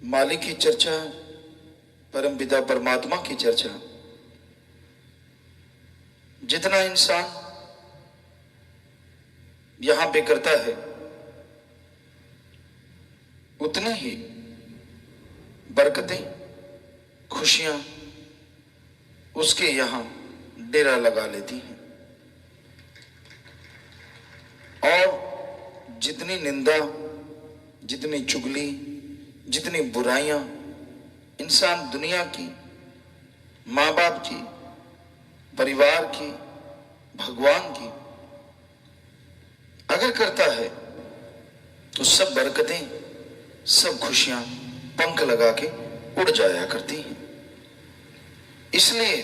मालिक की चर्चा, परम पिता परमात्मा की चर्चा जितना इंसान यहां पे करता है उतनी ही बरकतें, खुशियां उसके यहां डेरा लगा लेती हैं। और जितनी निंदा, जितनी चुगली, जितनी बुराइयां इंसान दुनिया की, माँ बाप की, परिवार की, भगवान की अगर करता है तो सब बरकतें, सब खुशियां पंख लगा के उड़ जाया करती हैं। इसलिए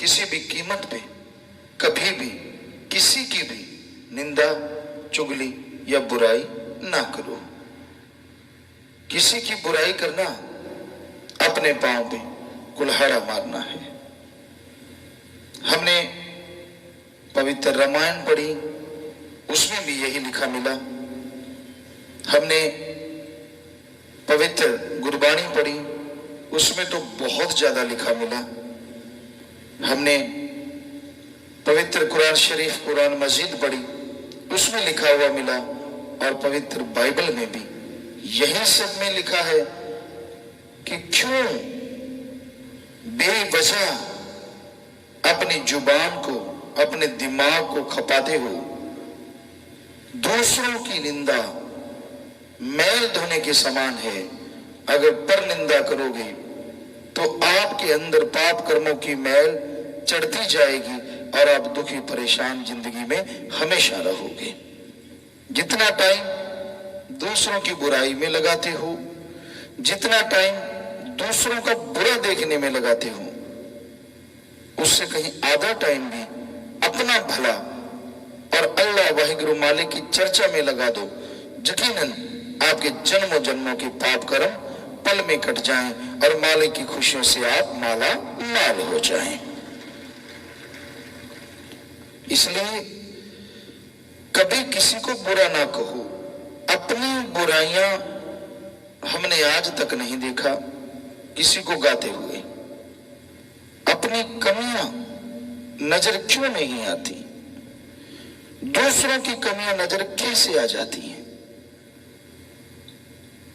किसी भी कीमत पे कभी भी किसी की भी निंदा, चुगली या बुराई ना करो। किसी की बुराई करना अपने पांव पे कुल्हाड़ा मारना है। हमने पवित्र रामायण पढ़ी, उसमें भी यही लिखा मिला। हमने पवित्र गुरबाणी पढ़ी, उसमें तो बहुत ज्यादा लिखा मिला। हमने पवित्र कुरान शरीफ, कुरान मजीद पढ़ी, उसमें लिखा हुआ मिला। और पवित्र बाइबल में भी यही सब में लिखा है कि क्यों बेवजह अपनी जुबान को, अपने दिमाग को खपाते हो। दूसरों की निंदा मैल धोने के समान है। अगर पर निंदा करोगे तो आपके अंदर पाप कर्मों की मैल चढ़ती जाएगी और आप दुखी परेशान जिंदगी में हमेशा रहोगे। जितना टाइम दूसरों की बुराई में लगाते हो, जितना टाइम दूसरों का बुरा देखने में लगाते हो, उससे कहीं आधा टाइम भी अपना भला और अल्लाह वाहिगुरु मालिक की चर्चा में लगा दो। यकीनन आपके जन्मों जन्मों के पाप कर्म पल में कट जाएं और मालिक की खुशियों से आप माला माल हो जाएं। इसलिए कभी किसी को बुरा ना कहो। अपनी बुराइयां हमने आज तक नहीं देखा किसी को गाते हुए। अपनी कमियां नजर क्यों नहीं आती? दूसरों की कमियां नजर कैसे आ जाती हैं?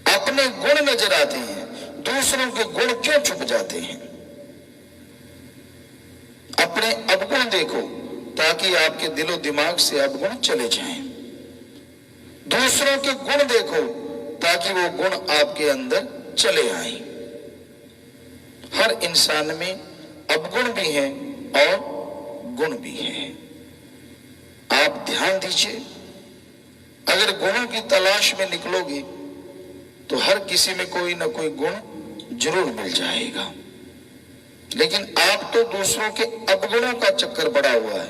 अपने गुण नजर आते हैं, दूसरों के गुण क्यों छुप जाते हैं? अपने अवगुण देखो ताकि आपके दिलो दिमाग से अवगुण चले जाएं। दूसरों के गुण देखो ताकि वो गुण आपके अंदर चले आए। हर इंसान में अवगुण भी है और गुण भी है। आप ध्यान दीजिए, अगर गुणों की तलाश में निकलोगे तो हर किसी में कोई ना कोई गुण जरूर मिल जाएगा। लेकिन आप तो दूसरों के अवगुणों का चक्कर पड़ा हुआ है।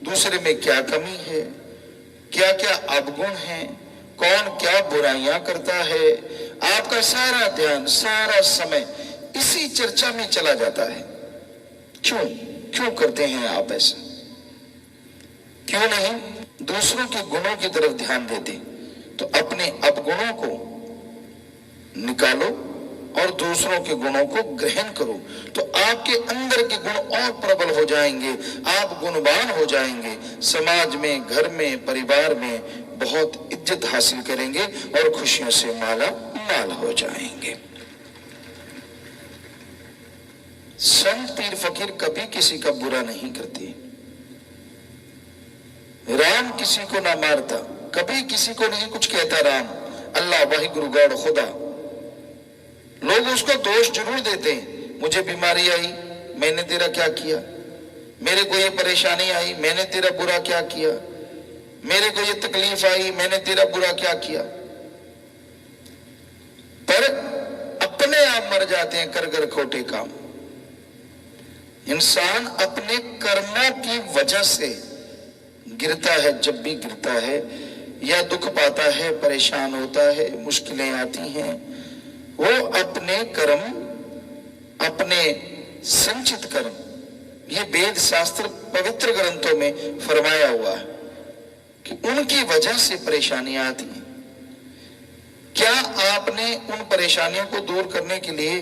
दूसरे में क्या कमी है, क्या क्या अवगुण है, कौन क्या बुराइयां करता है, आपका सारा ध्यान, सारा समय इसी चर्चा में चला जाता है। क्यों क्यों करते हैं आप ऐसा? क्यों नहीं दूसरों के गुणों की तरफ ध्यान देते? तो अपने अवगुणों को निकालो और दूसरों के गुणों को ग्रहण करो, तो आपके अंदर के गुण और प्रबल हो जाएंगे, आप गुणवान हो जाएंगे। समाज में, घर में, परिवार में बहुत इज्जत हासिल करेंगे और खुशियों से माला माल हो जाएंगे। संत पीर फकीर कभी किसी का बुरा नहीं करते। राम किसी को ना मारता, कभी किसी को नहीं कुछ कहता। राम, अल्लाह, वाहिगुरु, गॉड, खुदा। लोग उसको दोष जरूर देते हैं। मुझे बीमारी आई, मैंने तेरा क्या किया? मेरे को ये परेशानी आई, मैंने तेरा बुरा क्या किया? मेरे को ये तकलीफ आई, मैंने तेरा बुरा क्या किया? पर अपने आप मर जाते हैं कर कर खोटे काम। इंसान अपने कर्मों की वजह से गिरता है। जब भी गिरता है या दुख पाता है, परेशान होता है, मुश्किलें आती हैं, वो अपने कर्म, अपने संचित कर्म, ये वेद शास्त्र पवित्र ग्रंथों में फरमाया हुआ है कि उनकी वजह से परेशानियां आती हैं। क्या आपने उन परेशानियों को दूर करने के लिए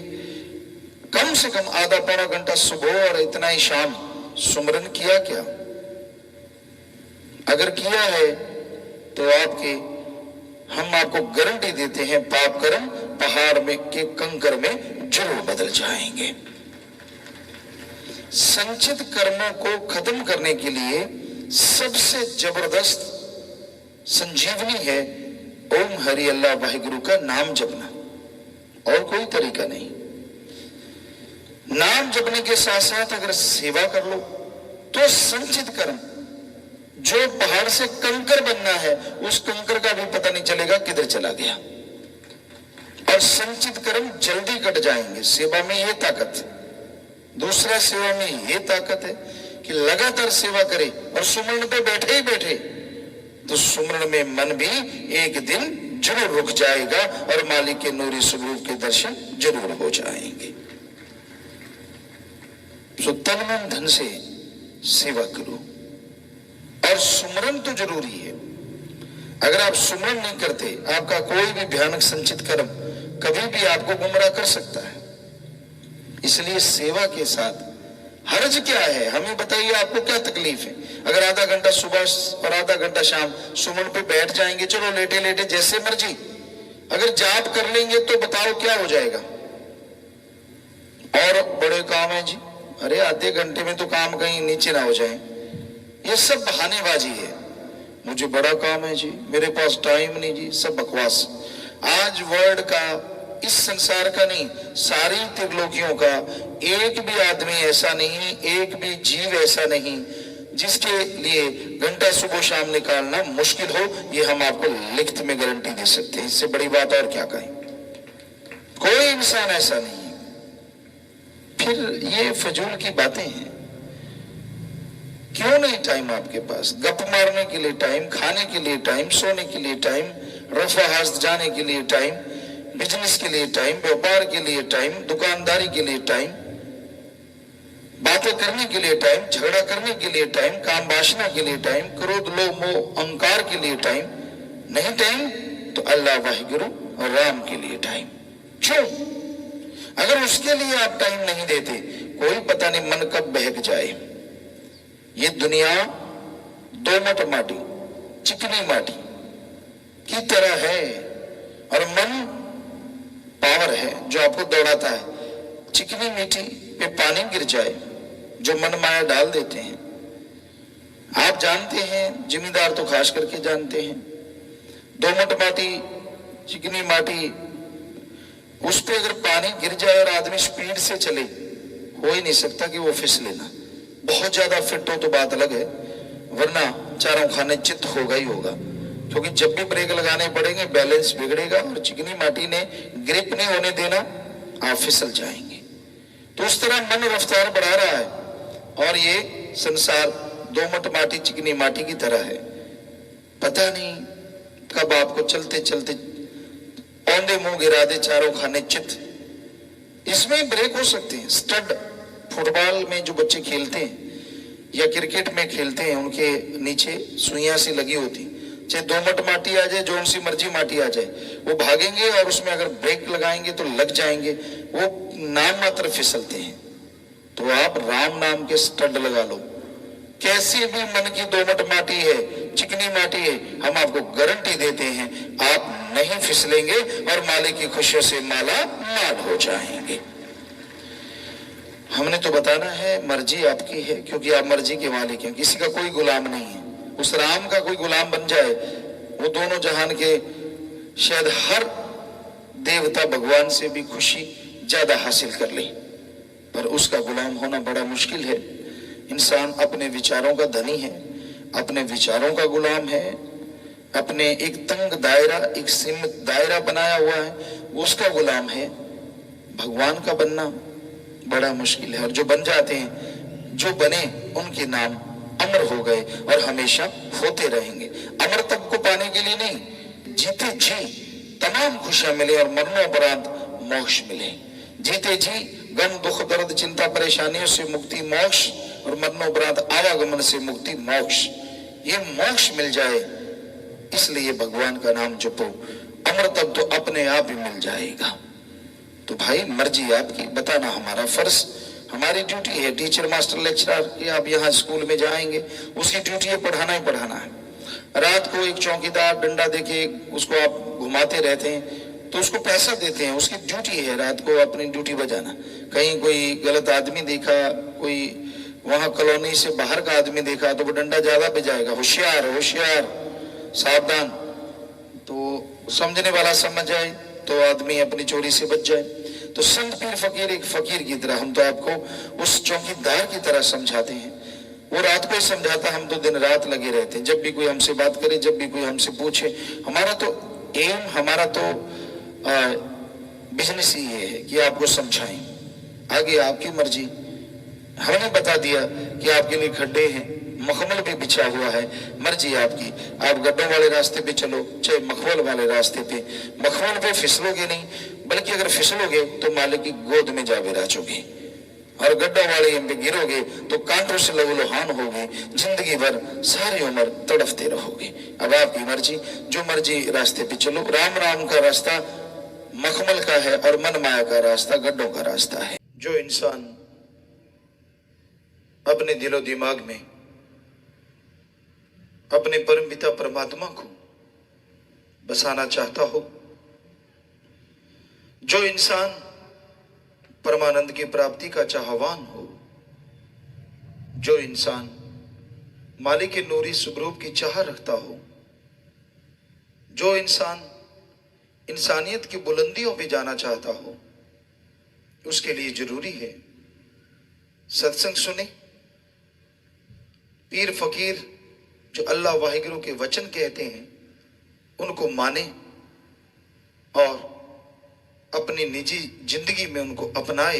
कम से कम आधा पौना घंटा सुबह और इतना ही शाम सुमरन किया क्या? अगर किया है तो हम आपको गारंटी देते हैं पाप कर्म पहाड़ में के कंकर में जरूर बदल जाएंगे। संचित कर्मों को खत्म करने के लिए सबसे जबरदस्त संजीवनी है ओम हरि अल्लाह वाहिगुरु का नाम जपना, और कोई तरीका नहीं। नाम जपने के साथ साथ अगर सेवा कर लो तो संचित कर्म जो पहाड़ से कंकर बनना है उस कंकर का भी पता नहीं चलेगा किधर चला गया, और संचित कर्म जल्दी कट जाएंगे। सेवा में यह ताकत है। दूसरा, सेवा में यह ताकत है कि लगातार सेवा करे और सुमरण पे बैठे ही बैठे तो सुमरण में मन भी एक दिन जरूर रुक जाएगा और मालिक के नूरी स्वरूप के दर्शन जरूर हो जाएंगे। तो तन मन धन से सेवा करो, और सुमरन तो जरूरी है। अगर आप सुमरन नहीं करते, आपका कोई भी भयानक संचित कर्म कभी भी आपको गुमराह कर सकता है। इसलिए सेवा के साथ हर्ज क्या है, हमें बताइए, आपको क्या तकलीफ है? अगर आधा घंटा सुबह और आधा घंटा शाम सुमरन पे बैठ जाएंगे, चलो लेटे लेटे जैसे मर्जी। अगर जाप कर लेंगे तो बताओ क्या हो जाएगा? और बड़े काम है जी, अरे आधे घंटे में तो काम कहीं नीचे ना हो जाए, ये सब बहानेबाजी है। मुझे बड़ा काम है जी, मेरे पास टाइम नहीं जी, सब बकवास। आज वर्ल्ड का, इस संसार का नहीं, सारी त्रिलोकियों का एक भी आदमी ऐसा नहीं, एक भी जीव ऐसा नहीं जिसके लिए घंटा सुबह शाम निकालना मुश्किल हो। ये हम आपको लिखित में गारंटी दे सकते हैं। इससे बड़ी बात और क्या कहें? कोई इंसान ऐसा नहीं है। फिर ये फजूल की बातें हैं। क्यों नहीं टाइम आपके पास? गप मारने के लिए टाइम, खाने के लिए टाइम, सोने के लिए टाइम, रफा हस्त जाने के लिए टाइम, बिजनेस के लिए टाइम, व्यापार के लिए टाइम, दुकानदारी के लिए टाइम, बातें करने के लिए टाइम, झगड़ा करने के लिए टाइम, काम वासना के लिए टाइम, क्रोध लोभ मोह अहंकार के लिए टाइम नहीं। टाइम तो अल्लाह वाहिगुरु और राम के लिए टाइम। क्यों? अगर उसके लिए आप टाइम नहीं देते, कोई पता नहीं मन कब बहक जाए। ये दुनिया दोमट माटी, चिकनी माटी की तरह है, और मन पावर है जो आपको दौड़ाता है। चिकनी मिट्टी पे पानी गिर जाए, जो मन माया डाल देते हैं। आप जानते हैं, जिम्मेदार तो खास करके जानते हैं, दोमट माटी, चिकनी माटी, उस पे अगर पानी गिर जाए और आदमी स्पीड से चले, हो ही नहीं सकता कि वो फिसले ना। बहुत ज्यादा फिट हो तो बात अलग है, वरना चारों खाने चित्त होगा ही होगा। क्योंकि जब भी ब्रेक लगाने पड़ेंगे बैलेंस बिगड़ेगा, और चिकनी माटी ने ग्रिप नहीं होने देना, आप फिसल जाएंगे। तो उस तरह मन रफ्तार बढ़ा रहा है, और ये संसार दोमट माटी, चिकनी माटी की तरह है। पता नहीं कब आपको चलते चलते औंधे मुंह गिरा दे, चारों खाने चित्त। इसमें ब्रेक हो सकते हैं। स्टड फुटबॉल में जो बच्चे खेलते हैं या क्रिकेट में खेलते हैं, उनके नीचे सुइयां सी लगी होती, चाहे दोमट माटी आ जाए, जो सी मर्जी माटी आ जाए, वो भागेंगे और उसमें अगर ब्रेक लगाएंगे तो लग जाएंगे, वो नाम मात्र फिसलते हैं। तो आप राम नाम के स्टड लगा लो। कैसी भी मन की दोमट माटी है, चिकनी माटी है, हम आपको गारंटी देते हैं आप नहीं फिसलेंगे और मालिक की खुशियों से माला माल हो जाएंगे। हमने तो बताना है, मर्जी आपकी है, क्योंकि आप मर्जी के मालिक हैं, किसी का कोई गुलाम नहीं है। उस राम का कोई गुलाम बन जाए, वो दोनों जहान के शायद हर देवता भगवान से भी खुशी ज्यादा हासिल कर ले, पर उसका गुलाम होना बड़ा मुश्किल है। इंसान अपने विचारों का धनी है, अपने विचारों का गुलाम है, अपने एक तंग दायरा, एक सीमित दायरा बनाया हुआ है, उसका गुलाम है। भगवान का बनना बड़ा मुश्किल है, और जो बन जाते हैं, जो बने, उनके नाम अमर हो गए और हमेशा होते रहेंगे। अमर तब को पाने के लिए नहीं, जीते जी तमाम खुशियां मिले और मरणोपरांत मोक्ष मिले। जीते जी गम दुख दर्द चिंता परेशानियों से मुक्ति मोक्ष, और मरणोपरांत आवागमन से मुक्ति मोक्ष, ये मोक्ष मिल जाए। इसलिए भगवान का नाम जपो, अमृत अब तो अपने आप ही मिल जाएगा। तो भाई मर्जी आपकी, बताना हमारा फर्ज, हमारी ड्यूटी है। टीचर मास्टर लेक्चरर ये आप यहाँ स्कूल में जाएंगे, उसकी ड्यूटी है पढ़ाना ही पढ़ाना है। रात को एक चौकीदार डंडा देके उसको आप घुमाते रहते हैं तो उसको पैसा देते हैं, उसकी ड्यूटी है रात को अपनी ड्यूटी बजाना। कहीं कोई गलत आदमी देखा, कोई वहां कॉलोनी से बाहर का आदमी देखा तो वो डंडा ज्यादा बजाएगा, होशियार होशियार सावधान। तो समझने वाला समझ जाए तो आदमी अपनी चोरी से बच जाए। तो संत पीर फकीर एक फकीर की तरह, हम तो आपको उस चौकीदार की तरह समझाते हैं। वो रात को ही समझाता, हम तो दिन रात लगे रहते हैं। जब भी कोई हमसे बात करे, जब भी कोई हमसे पूछे, हमारा तो एम, हमारा तो बिजनेस ही ये है कि आपको समझाएं। आगे आपकी मर्जी। हमने बता दिया कि आपके लिए खड्डे हैं, मखमल भी बिछा हुआ है, मर्जी आपकी। आप गड्ढों वाले रास्ते पे चलो, चाहे मखमल वाले रास्ते पे। मखमल पे फिसलोगे नहीं, बल्कि अगर फिसलोगे तो मालिक की गोद में जा विराजोगे, और गड्ढों वाले पे गिरोगे तो कांटों से लहूलुहान होगे, जिंदगी भर सारी उम्र तड़फते रहोगे। अब आपकी मर्जी, जो मर्जी रास्ते पे चलो। राम राम का रास्ता मखमल का है और मन माया का रास्ता गड्ढों का रास्ता है। जो इंसान अपने दिलो दिमाग में अपने परम पिता परमात्मा को बसाना चाहता हो, जो इंसान परमानंद की प्राप्ति का चाहवान हो, जो इंसान मालिक के नूरी सुबरूप की चाह रखता हो, जो इंसान इंसानियत की बुलंदियों पे जाना चाहता हो, उसके लिए जरूरी है सत्संग सुने, पीर फकीर जो अल्लाह वाहिगुरु के वचन कहते हैं उनको माने और अपनी निजी जिंदगी में उनको अपनाए,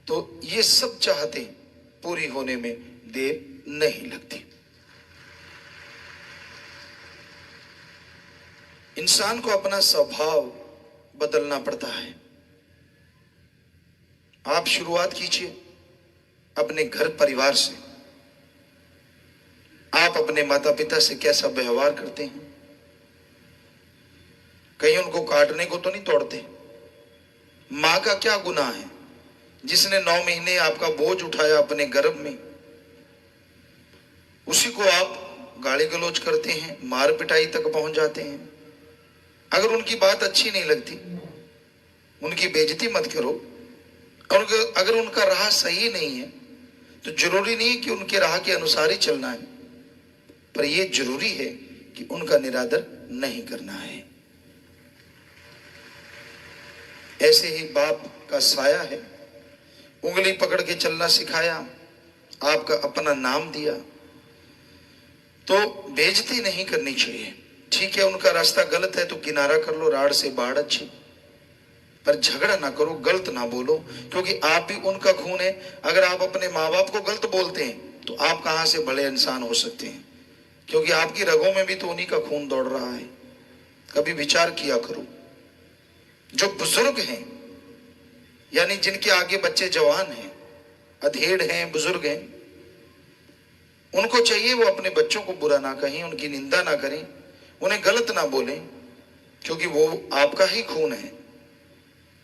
तो ये सब चाहते पूरी होने में देर नहीं लगती। इंसान को अपना स्वभाव बदलना पड़ता है। आप शुरुआत कीजिए अपने घर परिवार से। आप अपने माता पिता से कैसा व्यवहार करते हैं? कहीं उनको काटने को तो नहीं तोड़ते? मां का क्या गुनाह है जिसने 9 महीने आपका बोझ उठाया अपने गर्भ में, उसी को आप गाली गलौज करते हैं, मार पिटाई तक पहुंच जाते हैं। अगर उनकी बात अच्छी नहीं लगती, उनकी बेइज्जती मत करो। और अगर उनका राह सही नहीं है तो जरूरी नहीं है कि उनके राह के अनुसार ही चलना है, पर यह जरूरी है कि उनका निरादर नहीं करना है। ऐसे ही बाप का साया है, उंगली पकड़ के चलना सिखाया, आपका अपना नाम दिया, तो बेइज्जती नहीं करनी चाहिए। ठीक है, उनका रास्ता गलत है तो किनारा कर लो, राड़ से बाढ़ अच्छी, पर झगड़ा ना करो, गलत ना बोलो, क्योंकि आप भी उनका खून है। अगर आप अपने माँ बाप को गलत बोलते हैं तो आप कहां से बड़े इंसान हो सकते हैं, क्योंकि आपकी रगों में भी तो उन्हीं का खून दौड़ रहा है। कभी विचार किया करो। जो बुजुर्ग हैं, यानी जिनके आगे बच्चे जवान हैं, अधेड़ हैं, बुजुर्ग हैं, उनको चाहिए वो अपने बच्चों को बुरा ना कहें, उनकी निंदा ना करें, उन्हें गलत ना बोलें, क्योंकि वो आपका ही खून है।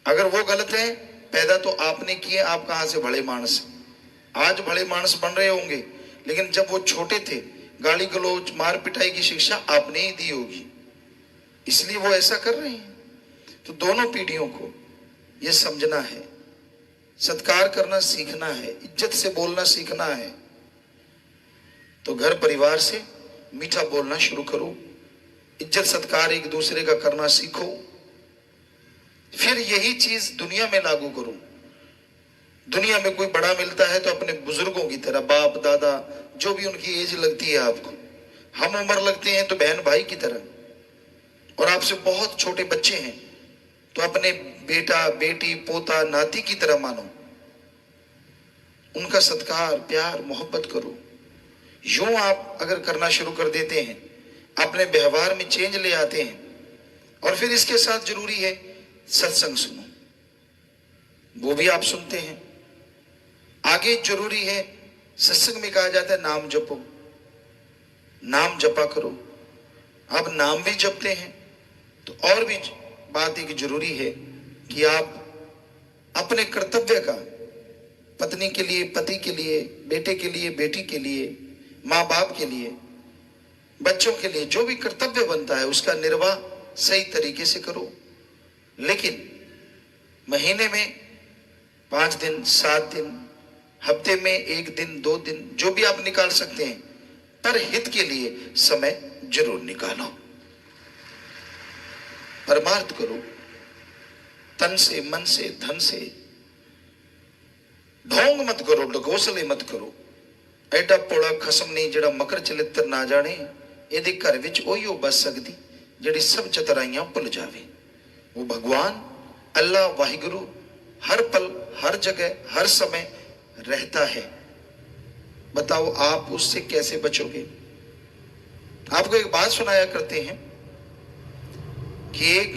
अगर वो गलत है, पैदा तो आपने किए, आप कहां से बड़े मानस? आज बड़े मानस बन रहे होंगे, लेकिन जब वो छोटे थे गाली गलौज मार पिटाई की शिक्षा आपने ही दी होगी, इसलिए वो ऐसा कर रहे हैं। तो दोनों पीढ़ियों को यह समझना है, सत्कार करना सीखना है, इज्जत से बोलना सीखना है। तो घर परिवार से मीठा बोलना शुरू करो, इज्जत सत्कार एक दूसरे का करना सीखो, फिर यही चीज दुनिया में लागू करो। दुनिया में कोई बड़ा मिलता है तो अपने बुजुर्गों की तरह, बाप दादा जो भी उनकी एज लगती है आपको, हम उम्र लगते हैं तो बहन भाई की तरह, और आपसे बहुत छोटे बच्चे हैं तो अपने बेटा बेटी पोता नाती की तरह मानो, उनका सत्कार प्यार मोहब्बत करो। यूं आप अगर करना शुरू कर देते हैं, अपने व्यवहार में चेंज ले आते हैं। और फिर इसके साथ जरूरी है सत्संग सुनो, वो भी आप सुनते हैं। आगे जरूरी है, सत्संग में कहा जाता है नाम जपो, नाम जपा करो। आप नाम भी जपते हैं, तो और भी बात एक जरूरी है कि आप अपने कर्तव्य का पत्नी के लिए, पति के लिए, बेटे के लिए, बेटी के लिए, माँ बाप के लिए, बच्चों के लिए जो भी कर्तव्य बनता है उसका निर्वाह सही तरीके से करो। लेकिन महीने में 5 दिन, 7 दिन, हफ्ते में 1 दिन, 2 दिन, जो भी आप निकाल सकते हैं, पर हित के लिए समय जरूर निकालो। परमार्थ करो, तन से, मन से, धन से। ढोंग मत करो, ढगोसले मत करो। एडा पोड़ा खसम नहीं जड़ा मकर चलित्र ना जाने, यदि घर विच ओहियो बस सकदी जड़ी सब चतुराइयां भुल जावे। वो भगवान अल्लाह वाहिगुरु हर पल, हर जगह, हर समय रहता है। बताओ आप उससे कैसे बचोगे? आपको एक बात सुनाया करते हैं कि एक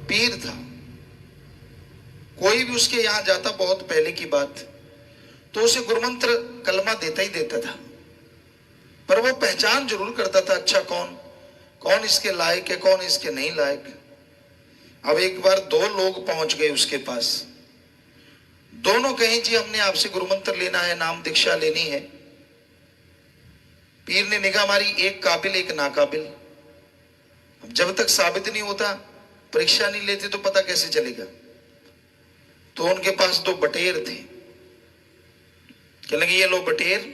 पीर था, कोई भी उसके यहां जाता, बहुत पहले की बात, तो उसे गुरुमंत्र कलमा देता ही देता था, पर वो पहचान जरूर करता था अच्छा कौन इसके लायक है, कौन इसके नहीं लायक। अब एक बार 2 लोग पहुंच गए उसके पास। दोनों कहें जी हमने आपसे गुरुमंत्र लेना है, नाम दीक्षा लेनी है। पीर ने निगाह मारी, एक काबिल एक नाकाबिल। अब जब तक साबित नहीं होता, परीक्षा नहीं लेते, तो पता कैसे चलेगा? तो उनके पास 2 बटेर थे। कहने लगे ये लो बटेर,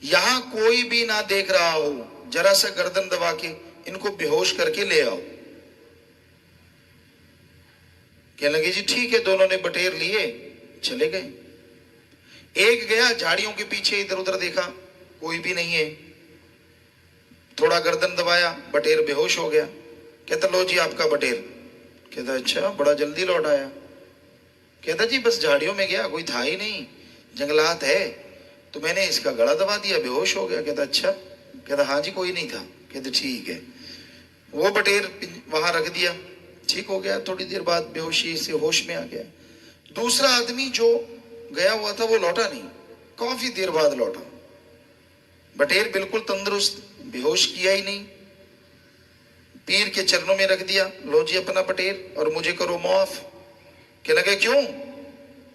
यहां कोई भी ना देख रहा हो, जरा सा गर्दन दबा के इनको बेहोश करके ले आओ। कहने लगे जी ठीक है। दोनों ने बटेर लिए, चले गए। एक गया झाड़ियों के पीछे, इधर उधर देखा, कोई भी नहीं है। थोड़ा गर्दन दबाया, बटेर बेहोश हो गया। कहता लो जी आपका बटेर। कहता अच्छा, बड़ा जल्दी लौट आया। कहता जी बस झाड़ियों में गया, कोई था ही नहीं, जंगलात है, तो मैंने इसका गला दबा दिया, बेहोश हो गया। कहता अच्छा। कहता हाँ जी कोई नहीं था। कहते ठीक है। वो बटेर वहां रख दिया, ठीक हो गया। थोड़ी देर बाद बेहोशी से होश में आ गया। दूसरा आदमी जो गया हुआ था वो लौटा नहीं, काफी देर बाद लौटा। बटेर बिल्कुल तंदुरुस्त, बेहोश किया ही नहीं। पीर के चरणों में रख दिया, लो जी अपना बटेर और मुझे करो माफ। कहने लगा क्यों,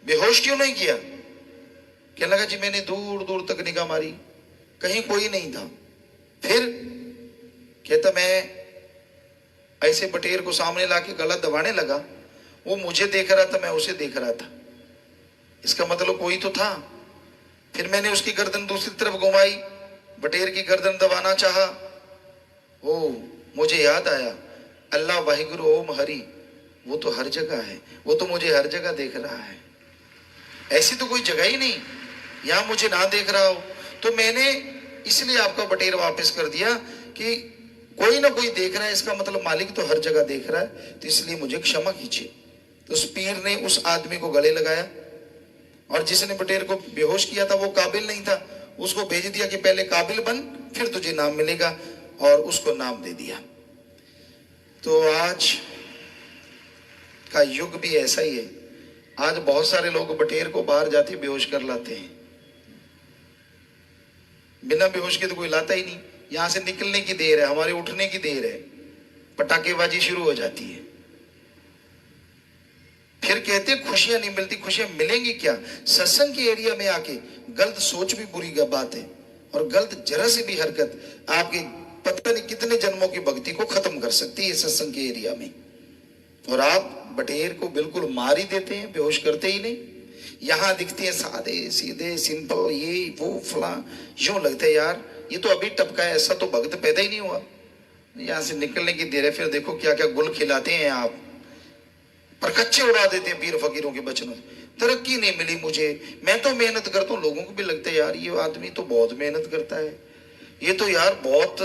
बेहोश क्यों नहीं किया? कहने लगा जी मैंने दूर दूर तक निगाह मारी, कहीं कोई नहीं था। फिर कहता मैं ऐसे बटेर को सामने लाके गला दबाने लगा, वो मुझे देख रहा था, मैं उसे देख रहा था, इसका मतलब कोई तो था। फिर मैंने उसकी गर्दन दूसरी तरफ घुमाई, बटेर की गर्दन दबाना चाहा। ओ मुझे याद आया, अल्लाह वाहिगुरु ओम हरि, वो तो हर जगह है, वो तो मुझे हर जगह देख रहा है। ऐसी तो कोई जगह ही नहीं यहां मुझे ना देख रहा हो। तो मैंने इसलिए आपका बटेर वापस कर दिया कि कोई ना कोई देख रहा है, इसका मतलब मालिक तो हर जगह देख रहा है, तो इसलिए मुझे क्षमा कीजिए। तो उस पीर ने उस आदमी को गले लगाया, और जिसने बटेर को बेहोश किया था वो काबिल नहीं था, उसको भेज दिया कि पहले काबिल बन, फिर तुझे नाम मिलेगा, और उसको नाम दे दिया। तो आज का युग भी ऐसा ही है। आज बहुत सारे लोग बटेर को बाहर जाते बेहोश कर लाते हैं, बिना बेहोश के तो कोई लाता ही नहीं। यहां से निकलने की देर है, हमारे उठने की देर है, पटाखेबाजी शुरू हो जाती है। फिर कहते खुशियां नहीं मिलती, खुशियां मिलेंगी क्या? सत्संग के एरिया में आके गलत सोच भी बुरी बात है, और गलत जरा से भी हरकत आपके पता नहीं कितने जन्मों की भक्ति को खत्म कर सकती है सत्संग के एरिया में। और आप बटेर को बिल्कुल मार ही देते हैं, बेहोश करते ही नहीं। यहां दिखते हैं सादे सीधे सिंपल, ये वो फला, यूं लगता है यार ये तो अभी टपका है, ऐसा तो भक्त पैदा ही नहीं हुआ। यहां से निकलने की देर है, फिर देखो क्या क्या गुल खिलाते हैं आप, पर कच्चे उड़ा देते हैं पीर फकीरों के बचनों। तरक्की नहीं मिली मुझे, मैं तो मेहनत करता हूँ। लोगों को भी लगता है यार ये आदमी तो बहुत मेहनत करता है, ये तो यार बहुत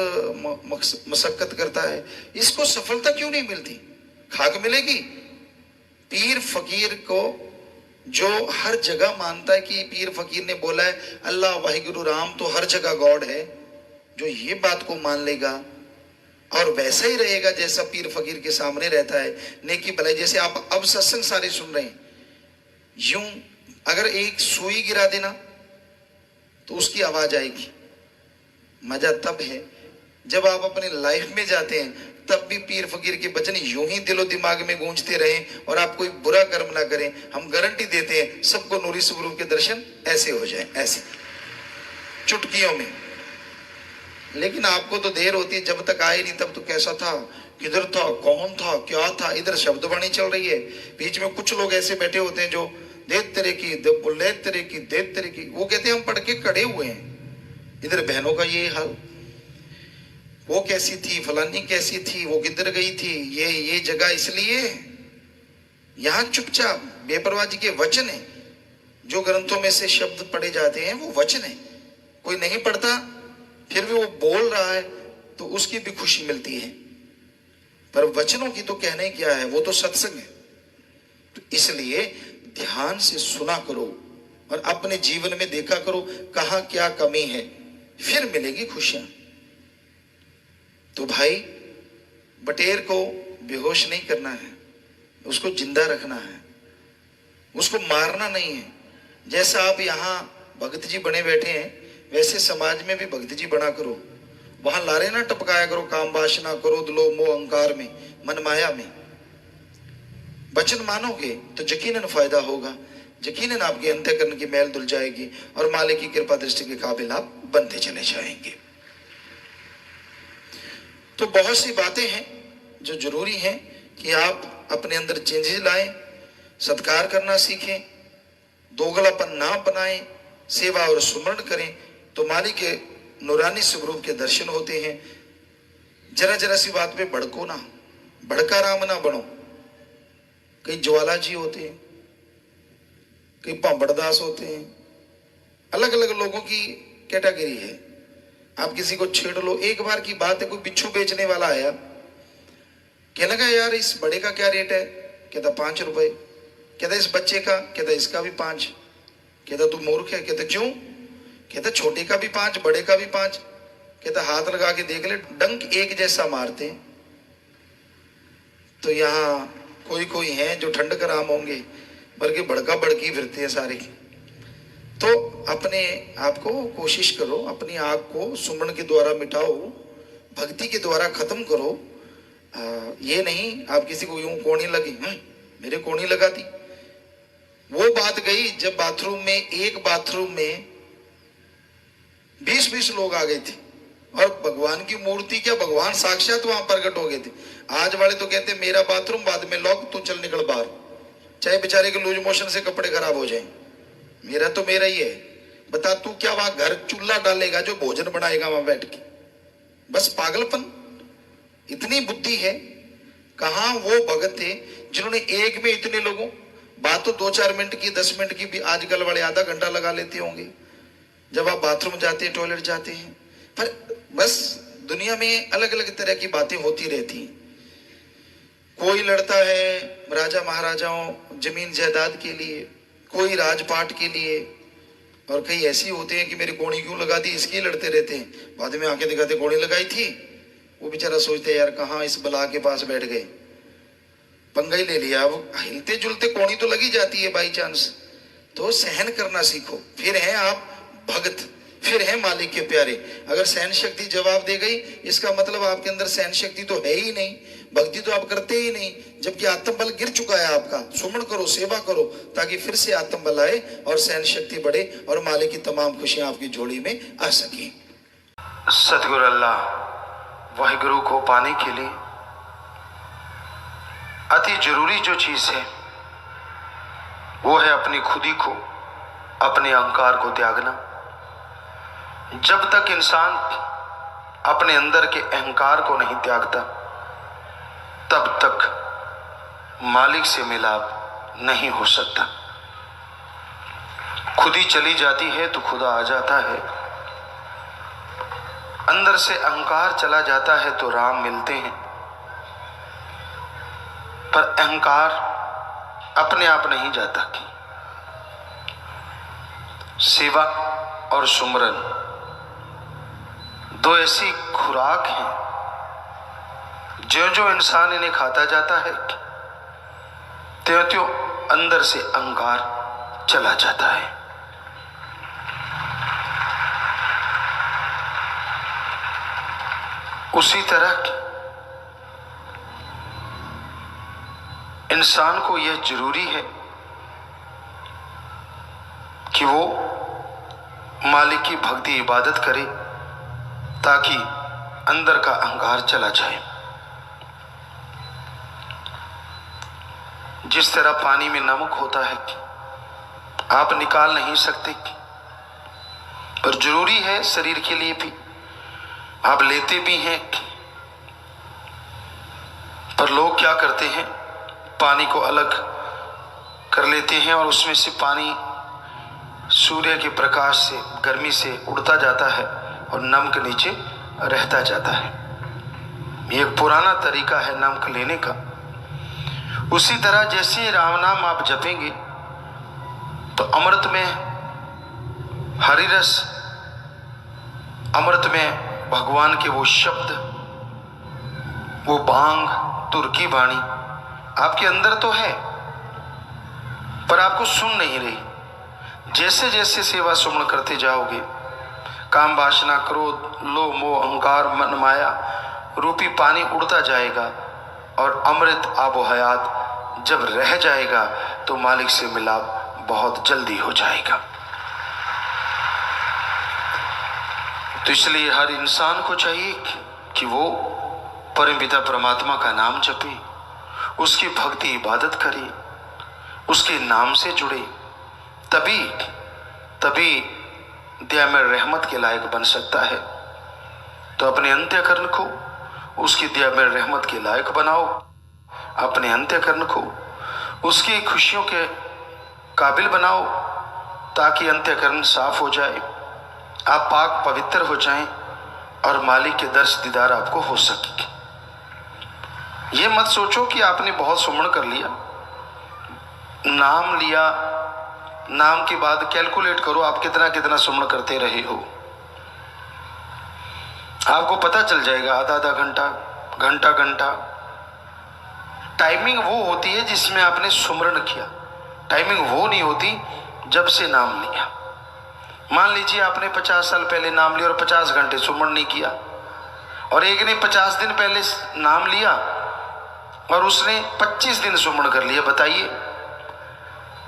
मशक्कत करता है, इसको सफलता क्यों नहीं मिलती? खाक मिलेगी। पीर फकीर को जो हर जगह मानता है कि पीर फकीर ने बोला है अल्लाह वाहिगुरु राम तो हर जगह गॉड है, जो ये बात को मान लेगा और वैसा ही रहेगा जैसा पीर फकीर के सामने रहता है, नेकी भलाई। जैसे आप अब सत्संग सारे सुन रहे हैं, यूं अगर एक सुई गिरा देना तो उसकी आवाज आएगी। मजा तब है जब आप अपनी लाइफ में जाते हैं तब भी पीर फकीर के वचन यूं ही दिलो दिमाग में गूंजते रहें और आप कोई बुरा कर्म ना करें। हम गारंटी देते हैं सबको नूरी स्वरूप के दर्शन ऐसे हो जाए, ऐसे चुटकियों में। लेकिन आपको तो देर होती है, जब तक आए नहीं तब तो कैसा था, किधर था, कौन था, क्या था। इधर शब्दवाणी चल रही है, बीच में कुछ लोग ऐसे बैठे होते हैं जो दे तेरे की, दे तेरे की, दे तेरे की, वो कहते हैं हम पढ़ के खड़े हुए हैं। इधर बहनों का ये हाल, वो कैसी थी, फलानी कैसी थी, वो किधर गई थी, ये जगह इसलिए। यहां चुपचाप बेपरवाही के वचन है। जो ग्रंथों में से शब्द पढ़े जाते हैं वो वचन है। कोई नहीं पढ़ता फिर भी वो बोल रहा है तो उसकी भी खुशी मिलती है। पर वचनों की तो कहने क्या है, वो तो सत्संग है। तो इसलिए ध्यान से सुना करो और अपने जीवन में देखा करो कहां क्या कमी है, फिर मिलेगी खुशियां। तो भाई बटेर को बेहोश नहीं करना है, उसको जिंदा रखना है, उसको मारना नहीं है। जैसा आप यहाँ भगत जी बने बैठे हैं वैसे समाज में भी भगत जी बना करो। वहां लारे ना टपकाया करो काम वासना, क्रोध, लोभ, मोह, अहंकार में, मन माया में। वचन मानोगे तो यकीनन फायदा होगा, यकीनन आपके अंतःकरण की मैल धुल जाएगी और मालिक की कृपा दृष्टि के काबिल आप बनते चले जाएंगे। तो बहुत सी बातें हैं जो जरूरी हैं कि आप अपने अंदर चेंजेस लाएं, सत्कार करना सीखें, दोगलापन ना अपनाएं, सेवा और सुमरण करें तो मालिक के नूरानी स्वरूप के दर्शन होते हैं। जरा जरा सी बात पे भड़को ना, भड़का राम ना बनो। कई ज्वाला जी होते हैं, कई पांबड़दास होते हैं, अलग अलग लोगों की कैटेगरी है। आप किसी को छेड़ लो, एक बार की बात है, कोई बिच्छू बेचने वाला आया, कहने लगा यार इस बड़े का क्या रेट है, कहता 5 रुपए, कहता इस बच्चे का, कहता इसका भी 5, कहता तू मूर्ख है, कहता क्यों, कहता छोटे का भी 5, बड़े का भी 5, कहता हाथ लगा के देख ले डंक एक जैसा मारते हैं। तो यहाँ कोई कोई है जो ठंड का राम होंगे, बल्कि भड़का भड़की फिरते हैं सारे। तो अपने आप को कोशिश करो, अपनी आग को सुमरण के द्वारा मिटाओ, भक्ति के द्वारा खत्म करो। ये नहीं आप किसी को यूं कोणी लगी, मेरे कोणी लगा दी, वो बात गई जब बाथरूम में, एक बाथरूम में 20-20 लोग आ गए थे और भगवान की मूर्ति क्या, भगवान साक्षात वहां प्रकट हो गए थे। आज वाले तो कहते मेरा बाथरूम बाद में लॉक, तू चल निकल बाहर, चाहे बेचारे के लूज मोशन से कपड़े खराब हो जाएं, मेरा तो मेरा ही है। बता तू क्या वहां घर चूल्हा डालेगा जो भोजन बनाएगा वहां बैठ के? बस पागलपन, इतनी बुद्धि है। कहां वो भगत थे जिन्होंने एक में इतने लोगों, बात तो 2-4 मिनट की, 10 मिनट की भी आजकल वाले आधा घंटा लगा लेते होंगे जब आप बाथरूम जाते हैं, टॉयलेट जाते हैं। पर बस दुनिया में अलग अलग तरह की बातें होती रहती हैं। कोई लड़ता है राजा महाराजाओं जमीन जायदाद के लिए, कोई राजपाट के लिए, और कई ऐसी होते हैं कि मेरी कोणी क्यों लगा दी, इसकी लड़ते रहते हैं। बाद में आंखें दिखाते कोणी लगाई थी, वो बेचारा सोचते यार कहाँ इस बला के पास बैठ गए, पंगा ही ले लिया। अब हिलते जुलते कोणी तो लगी जाती है बाई चांस। तो सहन करना सीखो, फिर है आप भगत, फिर है मालिक के प्यारे। अगर सहन शक्ति जवाब दे गई इसका मतलब आपके अंदर सहन शक्ति तो है ही नहीं, भक्ति तो आप करते ही नहीं, जबकि आत्मबल गिर चुका है आपका। सुमन करो, सेवा करो, ताकि फिर से आत्मबल आए और सहन शक्ति बढ़े और मालिक की तमाम खुशियां आपकी झोली में आ सके। सतगुरु अल्लाह वाहिगुरु को पाने के लिए अति जरूरी जो चीज है वो है अपनी खुदी को, अपने अहंकार को त्यागना। जब तक इंसान अपने अंदर के अहंकार को नहीं त्यागता तब तक मालिक से मिलाप नहीं हो सकता। खुदी चली जाती है तो खुदा आ जाता है, अंदर से अहंकार चला जाता है तो राम मिलते हैं। पर अहंकार अपने आप नहीं जाता। सेवा और सुमरन दो ऐसी खुराक हैं जो जो इंसान इन्हें खाता जाता है त्यों त्यों अंदर से अहंकार चला जाता है। उसी तरह इंसान को यह जरूरी है कि वो मालिक की भक्ति इबादत करे ताकि अंदर का अहंकार चला जाए। जिस तरह पानी में नमक होता है आप निकाल नहीं सकते, पर जरूरी है शरीर के लिए भी, आप लेते भी हैं। पर लोग क्या करते हैं, पानी को अलग कर लेते हैं और उसमें से पानी सूर्य के प्रकाश से, गर्मी से उड़ता जाता है और नमक नीचे रहता जाता है। ये एक पुराना तरीका है नमक लेने का। उसी तरह जैसे राम नाम आप जपेंगे तो अमृत में हरि रस, अमृत में भगवान के वो शब्द, वो बांग, तुर्की वाणी आपके अंदर तो है पर आपको सुन नहीं रही। जैसे जैसे सेवा सुमन करते जाओगे, काम वासना, क्रोध, लोभ, मोह, अहंकार, मन माया रूपी पानी उड़ता जाएगा और अमृत आबो हयात जब रह जाएगा तो मालिक से मिलाप बहुत जल्दी हो जाएगा। तो इसलिए हर इंसान को चाहिए कि वो परमपिता परमात्मा का नाम जपे, उसकी भक्ति इबादत करे, उसके नाम से जुड़े, तभी दया में रहमत के लायक बन सकता है। तो अपने अंत्यकरण को उसकी दया में रहमत के लायक बनाओ, अपने अंत्यकरण को उसकी खुशियों के काबिल बनाओ ताकि अंत्यकरण साफ हो जाए, आप पाक पवित्र हो जाएं और मालिक के दर्श दीदार आपको हो सके। ये मत सोचो कि आपने बहुत सुमन कर लिया, नाम लिया, नाम के बाद कैलकुलेट करो आप कितना कितना सुमन करते रहे हो। आपको पता चल जाएगा आधा आधा घंटा, घंटा घंटा। टाइमिंग वो होती है जिसमें आपने सुमरण किया, टाइमिंग वो नहीं होती जब से नाम लिया। मान लीजिए आपने 50 साल पहले नाम लिया और 50 घंटे सुमरण नहीं किया, और एक ने 50 दिन पहले नाम लिया और उसने 25 दिन सुमरण कर लिया। बताइए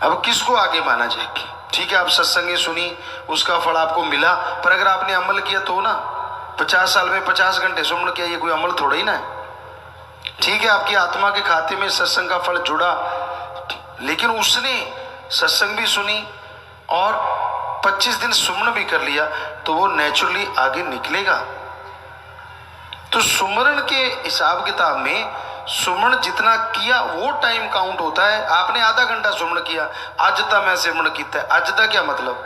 अब किसको आगे माना जाए? ठीक है, आप सत्संग सुनी, उसका फल आपको मिला, पर अगर आपने अमल किया तो ना, 50 साल में 50 घंटे सुमरण किया, ये कोई अमल थोड़ा ही ना है। ठीक है, आपकी आत्मा के खाते में सत्संग का फल जुड़ा, लेकिन उसने सत्संग भी सुनी और 25 दिन सुमरण भी कर लिया तो वो नेचुरली आगे निकलेगा। तो सुमरण के हिसाब किताब में सुमरण जितना किया वो टाइम काउंट होता है। आपने आधा घंटा सुमरण किया, आज तक मैं सुमरण किया है, आज तक क्या मतलब?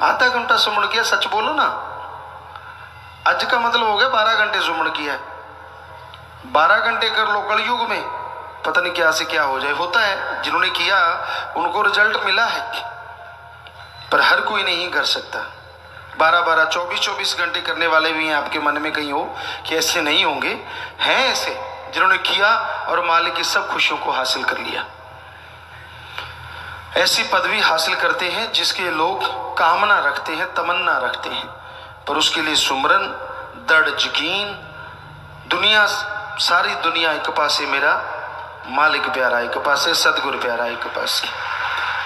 आधा घंटा सुमरण किया, सच बोलो ना, आज का मतलब हो गया 12 घंटे सुमरण किया है। 12 घंटे कर लो, कलयुग में पता नहीं क्या से क्या हो जाए। होता है, जिन्होंने किया उनको रिजल्ट मिला है, पर हर कोई नहीं कर सकता। 12-12, 24-24 घंटे करने वाले भी हैं। आपके मन में कहीं हो कि ऐसे नहीं होंगे, हैं ऐसे जिन्होंने किया और मालिक की सब खुशियों को हासिल कर लिया। ऐसी पदवी हासिल करते हैं जिसके लोग कामना रखते हैं, तमन्ना रखते हैं, पर उसके लिए सुमरन, दृढ़ यकीन, दुनिया, सारी दुनिया एक पासे मेरा मालिक प्यारा, एक पासे सदगुरु प्यारा, एक पासे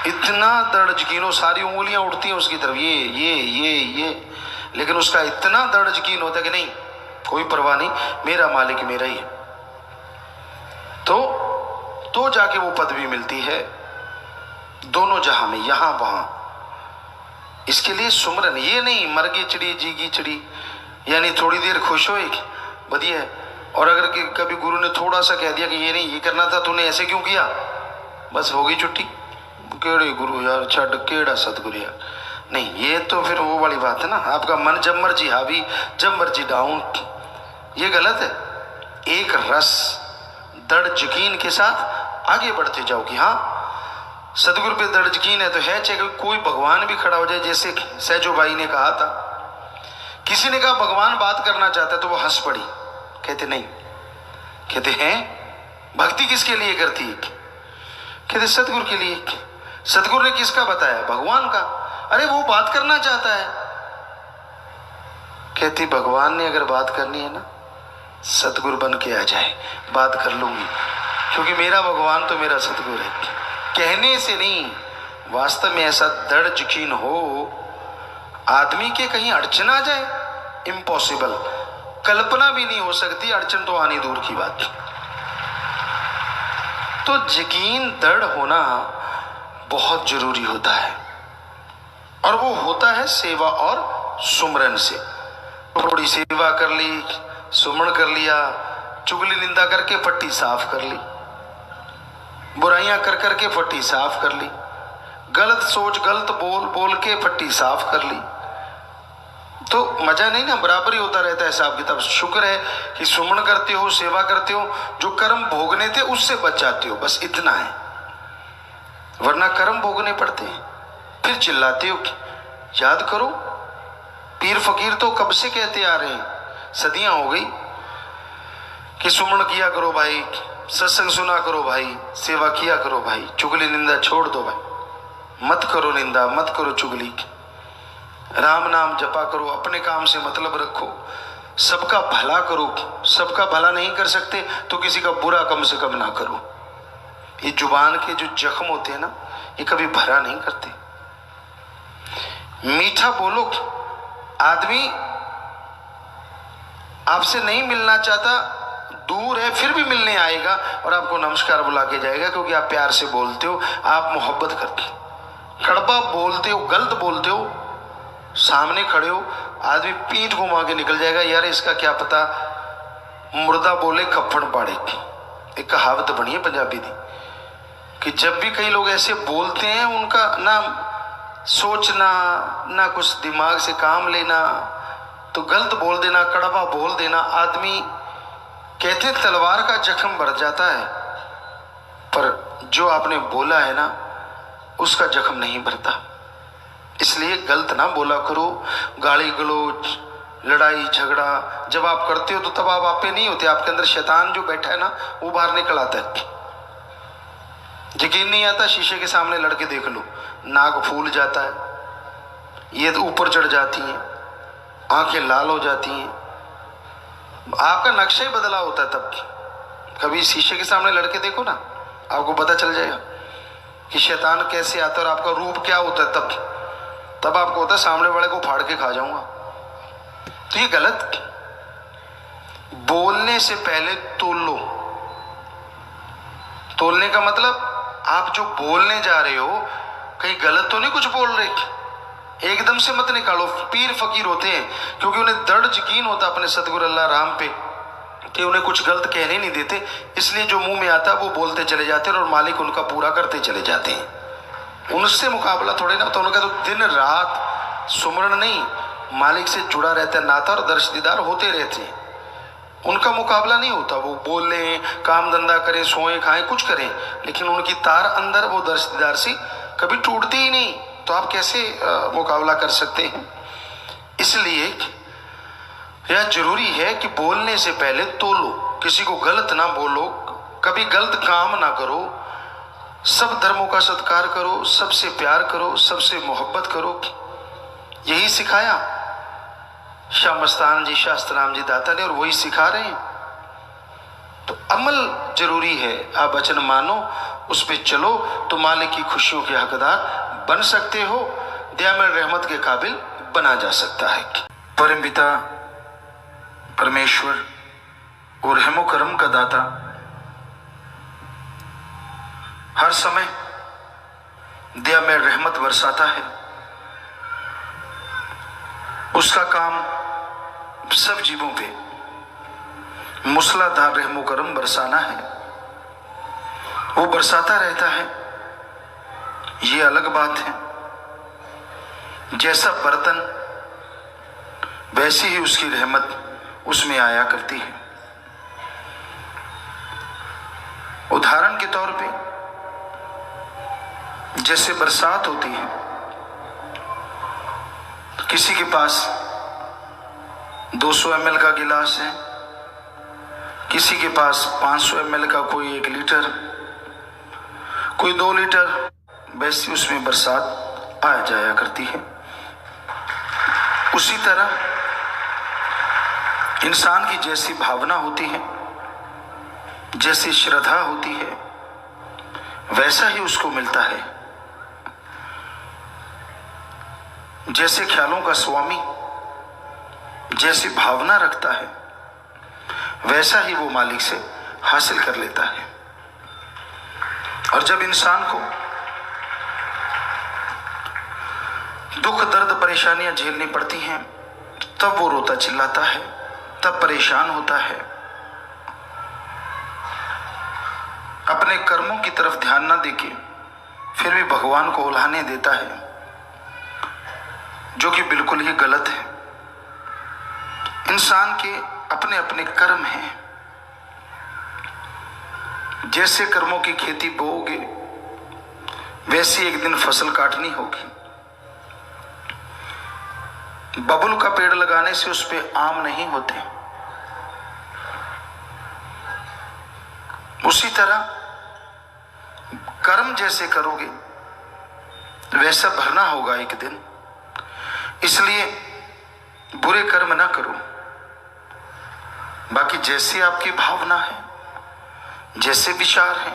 इतना दृढ़ यकीन हो, सारी उंगलियां उठती हैं उसकी तरफ, ये, लेकिन उसका इतना दृढ़ यकीन होता है कि नहीं, कोई परवाह नहीं, मेरा मालिक मेरा ही है। तो जाके वो पदवी मिलती है दोनों जहां में, यहां वहां। इसके लिए सुमरन, ये नहीं मरगी चिड़ी जीगी चिड़ी, यानी थोड़ी देर खुश हो एक बढ़िया, और अगर कभी गुरु ने थोड़ा सा कह दिया कि ये नहीं ये करना था, तूने ऐसे क्यों किया, बस हो गई छुट्टी। केड़े गुरु यार, छड़ केड़ा सतगुरु यार, नहीं, ये तो फिर वो वाली बात है ना, आपका मन जब मर्जी हावी जब मर्जी डाउन, ये गलत है। एक रस दृढ़ यकीन के साथ आगे बढ़ते जाओ कि हाँ सदगुरु पे दृढ़ यकीन है तो है, चाहे कोई भगवान भी खड़ा हो जाए। जैसे सहजो भाई ने कहा था, किसी ने कहा भगवान बात करना चाहता है तो वो हंस पड़ी, कहते नहीं, कहते हैं भक्ति किसके लिए करती है, कहते सदगुरु के लिए। सदगुरु ने किसका बताया, भगवान का। अरे वो बात करना चाहता है, कहती भगवान ने अगर बात करनी है ना सतगुरु बन के आ जाए, बात कर लूंगी, क्योंकि मेरा भगवान तो मेरा सतगुरु है। कहने से नहीं, वास्तव में ऐसा दृढ़ यकीन हो आदमी के कहीं अड़चन आ जाए, इम्पॉसिबल, कल्पना भी नहीं हो सकती, अड़चन तो आनी दूर की बात। तो यकीन दृढ़ होना बहुत जरूरी होता है, और वो होता है सेवा और सुमरन से। थोड़ी सेवा कर ली, सुमरण कर लिया, चुगली निंदा करके फट्टी साफ कर ली, बुराइयां कर करके फट्टी साफ कर ली, गलत सोच गलत बोल बोल के फट्टी साफ कर ली, तो मजा नहीं ना, बराबर ही होता रहता है हिसाब किताब। शुक्र है कि सुमरण करते हो, सेवा करते हो, जो कर्म भोगने थे उससे बच जाते हो, बस इतना है, वरना कर्म भोगने पड़ते हैं। फिर चिल्लाते हो, याद करो पीर फकीर तो कब से कहते आ रहे हैं, सदियां हो गई कि सुमरण किया करो भाई, सत्संग सुना करो भाई, सेवा किया करो भाई, चुगली निंदा छोड़ दो भाई, मत करो निंदा, मत करो चुगली, राम नाम जपा करो, अपने काम से मतलब रखो, सबका भला करो। सबका भला नहीं कर सकते तो किसी का बुरा कम से कम ना करो। ये जुबान के जो जख्म होते हैं ना, ये कभी भरा नहीं करते। मीठा बोलो। आदमी आपसे नहीं मिलना चाहता, दूर है, फिर भी मिलने आएगा और आपको नमस्कार बुला के जाएगा, क्योंकि आप प्यार से बोलते हो, आप मोहब्बत करते हो। कड़वा बोलते हो, गलत बोलते हो, सामने खड़े हो, आदमी पीठ घुमा के निकल जाएगा, यार इसका क्या पता, मुर्दा बोले खप्पड़ पाड़े। एक कहावत बनी है पंजाबी दी कि जब भी कई लोग ऐसे बोलते हैं, उनका ना सोचना ना कुछ दिमाग से काम लेना, तो गलत बोल देना, कड़वा बोल देना, आदमी कहते हैं तलवार का जख्म बढ़ जाता है, पर जो आपने बोला है ना उसका जख्म नहीं भरता। इसलिए गलत ना बोला करो। गाली गलोच, लड़ाई झगड़ा जब आप करते हो तो तब आप पे नहीं होते, आपके अंदर शैतान जो बैठा है ना वो बाहर निकल आता है। यकीन नहीं आता, शीशे के सामने लड़के देख लो, नाक फूल जाता है, ये तो ऊपर चढ़ जाती हैं, आंखें लाल हो जाती हैं, आपका नक्शा ही बदला होता है। तब कभी शीशे के सामने लड़के देखो ना, आपको पता चल जाएगा कि शैतान कैसे आता है और आपका रूप क्या होता है। तब आपको होता है सामने वाले को फाड़ के खा जाऊंगा। तो ये गलत। बोलने से पहले तोल लो। तोलने का मतलब आप जो बोलने जा रहे हो कहीं गलत तो नहीं कुछ बोल रहे, एकदम से मत निकालो। पीर फकीर होते हैं क्योंकि उन्हें दृढ़ यकीन होता अपने सतगुरु अल्लाह राम पे कि उन्हें कुछ गलत कहने नहीं देते, इसलिए जो मुंह में आता है वो बोलते चले जाते हैं और मालिक उनका पूरा करते चले जाते हैं। उनसे मुकाबला थोड़े ना होता। उनका तो दिन रात सुमरण नहीं, मालिक से जुड़ा रहता है नाता और दर्श दीदार होते रहते हैं। उनका मुकाबला नहीं होता। वो बोले, काम धंधा करें, सोए खाएं, कुछ करें, लेकिन उनकी तार अंदर वो दर्श दीदार से कभी टूटती ही नहीं। तो आप कैसे मुकाबला कर सकते हैं? इसलिए यह जरूरी है कि बोलने से पहले तोलो, किसी को गलत ना बोलो, कभी गलत काम ना करो, सब धर्मों का सत्कार करो, सबसे प्यार करो, सबसे मोहब्बत करो। यही सिखाया शाह मस्तान जी, शास्त्राम जी दाता ने, और वही सिखा रहे हैं। तो अमल जरूरी है। आप वचन मानो, उस पे चलो तो मालिक की खुशियों के हकदार बन सकते हो, दयामय रहमत के काबिल बना जा सकता है। परम पिता परमेश्वर और रहमो करम का दाता हर समय दयामय रहमत बरसाता है। उसका काम सब जीवों पे मूसलाधार रहमो करम बरसाना है। वो बरसाता रहता है, ये अलग बात है। जैसा बर्तन वैसी ही उसकी रहमत उसमें आया करती है। उदाहरण के तौर पे जैसे बरसात होती है, किसी के पास 200 ml का गिलास है, किसी के पास 500 ml का, कोई 1 लीटर, कोई 2 लीटर, वैसी उसमें बरसात आ जाया करती है। उसी तरह इंसान की जैसी भावना होती है, जैसी श्रद्धा होती है, वैसा ही उसको मिलता है। जैसे ख्यालों का स्वामी जैसी भावना रखता है, वैसा ही वो मालिक से हासिल कर लेता है। और जब इंसान को दुख दर्द परेशानियां झेलनी पड़ती हैं, तब वो रोता चिल्लाता है, तब परेशान होता है, अपने कर्मों की तरफ ध्यान ना देके फिर भी भगवान को उल्हाने देता है, जो कि बिल्कुल ही गलत है। इंसान के अपने अपने कर्म हैं। जैसे कर्मों की खेती बोओगे, वैसी एक दिन फसल काटनी होगी। बबुल का पेड़ लगाने से उस पे आम नहीं होते। उसी तरह कर्म जैसे करोगे वैसा भरना होगा एक दिन। इसलिए बुरे कर्म ना करो। बाकी जैसी आपकी भावना है, जैसे विचार है,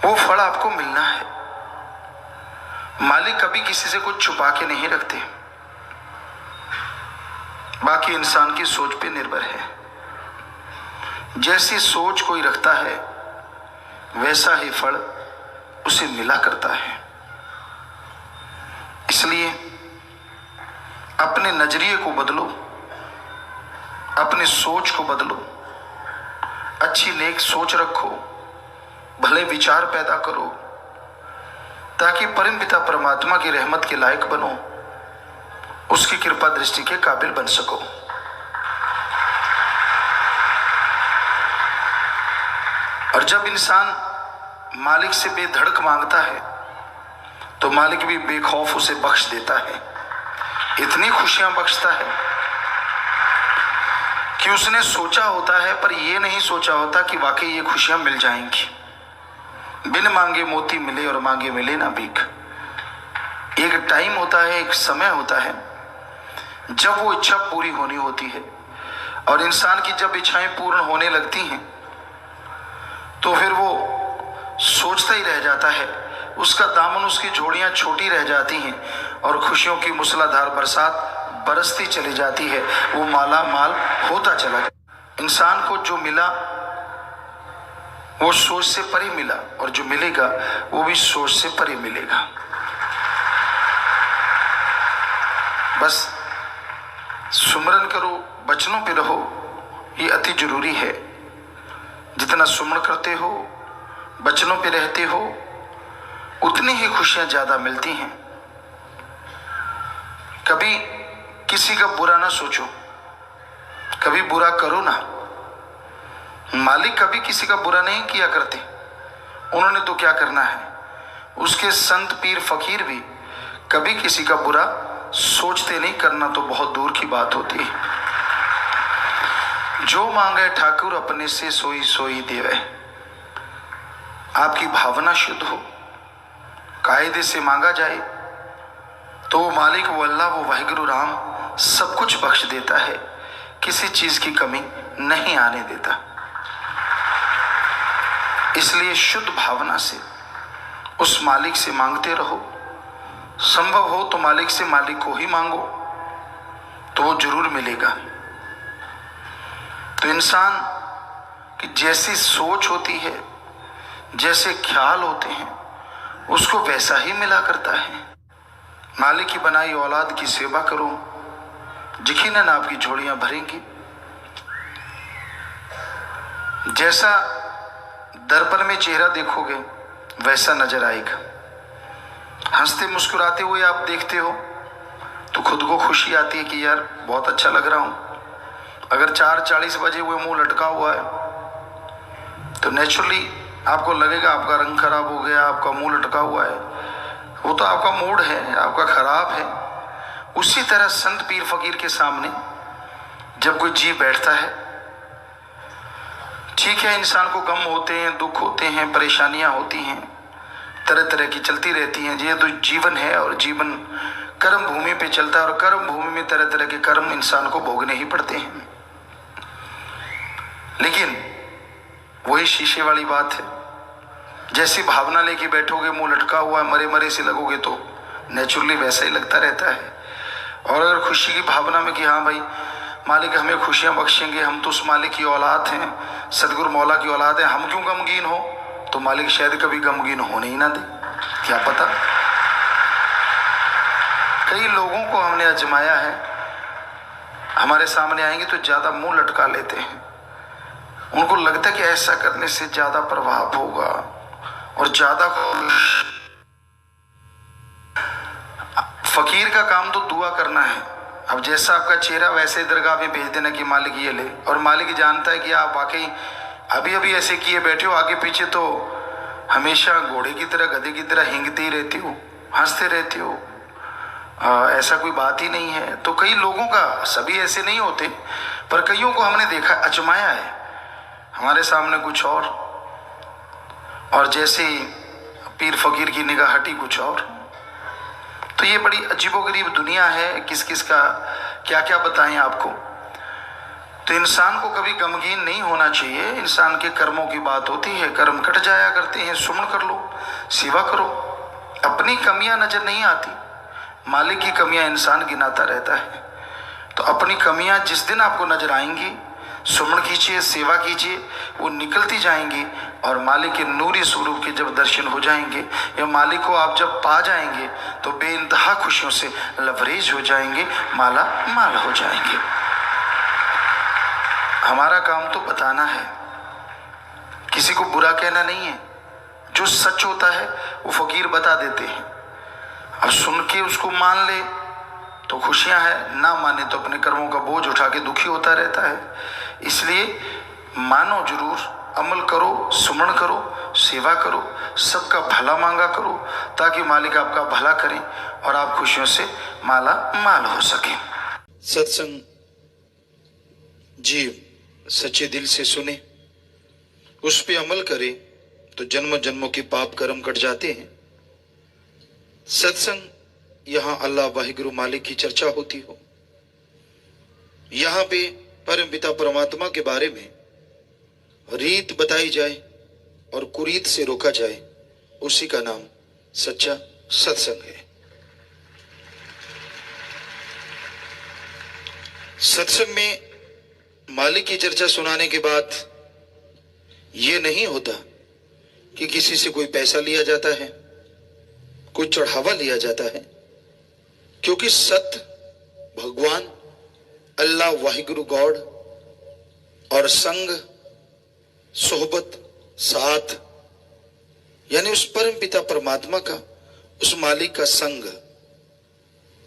वो फल आपको मिलना है। मालिक कभी किसी से कुछ छुपा के नहीं रखते। बाकी इंसान की सोच पे निर्भर है। जैसी सोच कोई रखता है, वैसा ही फल उसे मिला करता है। इसलिए अपने नजरिए को बदलो, अपनी सोच को बदलो, अच्छी नेक सोच रखो, भले विचार पैदा करो, ताकि परम पिता परमात्मा की रहमत के लायक बनो, उसकी कृपा दृष्टि के काबिल बन सको। और जब इंसान मालिक से बेधड़क मांगता है, तो मालिक भी बेखौफ उसे बख्श देता है। इतनी खुशियां बख्शता है कि उसने सोचा होता है, पर यह नहीं सोचा होता कि वाकई ये खुशियां मिल जाएंगी। बिन मांगे मोती मिले और मांगे मिले ना भीख। एक टाइम होता है, एक समय होता है जब वो इच्छा पूरी होनी होती है। और इंसान की जब इच्छाएं पूर्ण होने लगती हैं, तो फिर वो सोचता ही रह जाता है। उसका दामन, उसकी झोलियां छोटी रह जाती हैं और खुशियों की मूसलाधार बरसात बरसती चली जाती है। वो माला माल होता चला जाता। इंसान को जो मिला वो सोच से परे मिला, और जो मिलेगा वो भी सोच से परे मिलेगा। बस सुमरन करो, बचनों पे रहो, ये अति जरूरी है। जितना सुमरण करते हो, बचनों पे रहते हो, उतनी ही खुशियां ज्यादा मिलती हैं। कभी किसी का बुरा ना सोचो, कभी बुरा करो ना। मालिक कभी किसी का बुरा नहीं किया करते। उन्होंने तो क्या करना है। उसके संत पीर फकीर भी कभी किसी का बुरा सोचते नहीं। करना तो बहुत दूर की बात होती है। जो मांगे ठाकुर अपने से सोई सोई देवे। आपकी भावना शुद्ध हो, कायदे से मांगा जाए, तो वो मालिक, वो अल्लाह, वो वाहिगुरु राम सब कुछ बख्श देता है। किसी चीज की कमी नहीं आने देता। इसलिए शुद्ध भावना से उस मालिक से मांगते रहो। संभव हो तो मालिक से मालिक को ही मांगो, तो वो जरूर मिलेगा। तो इंसान की जैसी सोच होती है, जैसे ख्याल होते हैं, उसको वैसा ही मिला करता है। मालिक की बनाई औलाद की सेवा करो, यकीनन आपकी झोलियां भरेंगी। जैसा दर्पण में चेहरा देखोगे वैसा नजर आएगा। हंसते मुस्कुराते हुए आप देखते हो तो खुद को खुशी आती है कि यार बहुत अच्छा लग रहा हूं। अगर 4:40 बजे हुए मुंह लटका हुआ है तो नेचुरली आपको लगेगा आपका रंग खराब हो गया, आपका मुंह लटका हुआ है। वो तो आपका मूड है, आपका खराब है। उसी तरह संत पीर फकीर के सामने जब कोई जी बैठता है, ठीक है, इंसान को गम होते हैं, दुख होते हैं, परेशानियां होती हैं, तरह तरह की चलती रहती हैं। ये तो जीवन है और जीवन कर्म भूमि पे चलता है और कर्म भूमि में तरह तरह के कर्म इंसान को भोगने ही पड़ते हैं। लेकिन वही शीशे वाली बात है, जैसी भावना लेके बैठोगे, मुंह लटका हुआ है, मरे मरे से लगोगे तो नेचुरली वैसा ही लगता रहता है। और अगर खुशी की भावना में कि हाँ भाई मालिक हमें खुशियां बख्शेंगे, हम तो उस मालिक की औलाद हैं, सदगुरु मौला की औलाद है, हम क्यों गमगीन हो, तो मालिक शायद कभी गमगीन होने ही ना दे, क्या पता। कई लोगों को हमने आजमाया है, हमारे सामने आएंगे तो ज्यादा मुंह लटका लेते हैं, उनको लगता है कि ऐसा करने से ज्यादा प्रभाव होगा और ज्यादा। फकीर का काम तो दुआ करना है। अब जैसा आपका चेहरा वैसे दरगाह में भेज देना कि मालिक ये ले, और मालिक जानता है कि आप वाकई अभी अभी ऐसे किए बैठे हो, आगे पीछे तो हमेशा घोड़े की तरह गधे की तरह हिंगते ही रहती हो, हंसते रहती हो, ऐसा कोई बात ही नहीं है। तो कई लोगों का, सभी ऐसे नहीं होते, पर कईयों को हमने देखा, आजमाया है, हमारे सामने कुछ और जैसे पीर फकीर की निगाह हटी कुछ और। तो ये बड़ी अजीबोगरीब दुनिया है, किस किस का क्या क्या बताएं आपको। तो इंसान को कभी गमगीन नहीं होना चाहिए, इंसान के कर्मों की बात होती है, कर्म कट जाया करते हैं, सुमन कर लो, सेवा करो, अपनी कमियां नजर नहीं आती, मालिक की कमियां इंसान गिनाता रहता है। तो अपनी कमियां जिस दिन आपको नजर आएंगी, सुमन कीजिए, सेवा कीजिए, वो निकलती जाएंगी, और मालिक के नूरी स्वरूप के जब दर्शन हो जाएंगे या मालिक को आप जब पा जाएंगे तो बेइंतहा खुशियों से लबरेज हो जाएंगे, माला माल हो जाएंगे। हमारा काम तो बताना है, किसी को बुरा कहना नहीं है, जो सच होता है वो फकीर बता देते हैं। अब सुन के उसको मान ले तो खुशियां है, ना माने तो अपने कर्मों का बोझ उठा के दुखी होता रहता है। इसलिए मानो जरूर, अमल करो, सुमन करो, सेवा करो, सबका भला मांगा करो, ताकि मालिक आपका भला करें और आप खुशियों से माला माल हो सके। सत्संग जीव सच्चे दिल से सुने, उस पे अमल करे तो जन्म जन्मों के पाप कर्म कट जाते हैं। सत्संग यहां अल्लाह वाहिगुरु मालिक की चर्चा होती हो, यहां पे परम पिता परमात्मा के बारे में रीत बताई जाए और कुरीत से रोका जाए, उसी का नाम सच्चा सत्संग है। सत्संग में मालिक की चर्चा सुनाने के बाद यह नहीं होता कि किसी से कोई पैसा लिया जाता है, कोई चढ़ावा लिया जाता है, क्योंकि सत्य भगवान अल्लाह वाहिगुरु गॉड और संग, सोहबत, साथ, यानी उस परम पिता परमात्मा का, उस मालिक का संग,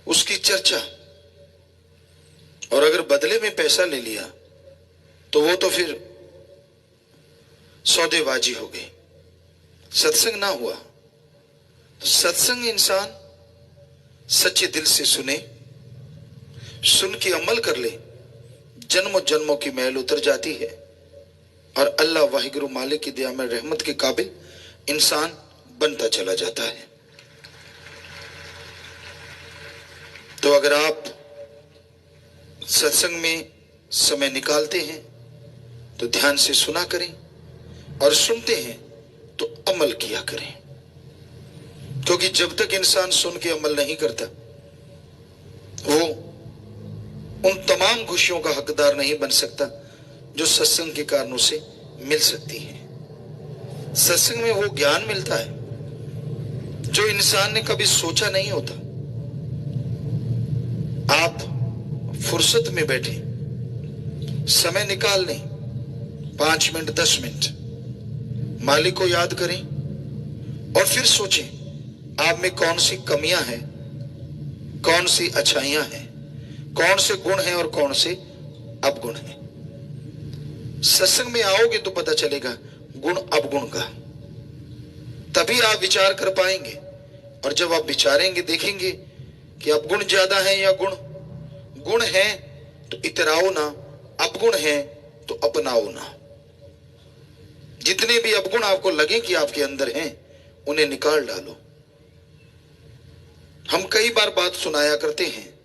उसकी चर्चा। और अगर बदले में पैसा ले लिया तो वो तो फिर सौदेबाजी हो गई, सत्संग ना हुआ। सत्संग इंसान सच्चे दिल से सुने, सुन के अमल कर ले, जन्मों जन्मों की मैल उतर जाती है और अल्लाह वाहिगुरु मालिक की दया में रहमत के काबिल इंसान बनता चला जाता है। तो अगर आप सत्संग में समय निकालते हैं तो ध्यान से सुना करें, और सुनते हैं तो अमल किया करें, क्योंकि जब तक इंसान सुन के अमल नहीं करता वो उन तमाम खुशियों का हकदार नहीं बन सकता जो सत्संग के कारणों से मिल सकती है। सत्संग में वो ज्ञान मिलता है जो इंसान ने कभी सोचा नहीं होता। आप फुर्सत में बैठे, समय निकाल लें, 5 मिनट 10 मिनट मालिक को याद करें और फिर सोचें आप में कौन सी कमियां हैं, कौन सी अच्छाइयां हैं, कौन से गुण हैं और कौन से अवगुण हैं। सत्संग में आओगे तो पता चलेगा गुण अवगुण का, तभी आप विचार कर पाएंगे। और जब आप विचारेंगे देखेंगे कि अवगुण ज्यादा है या गुण है तो इतराओ ना, अवगुण है तो अपनाओ ना। जितने भी अवगुण आपको लगे कि आपके अंदर हैं उन्हें निकाल डालो। हम कई बार बात सुनाया करते हैं,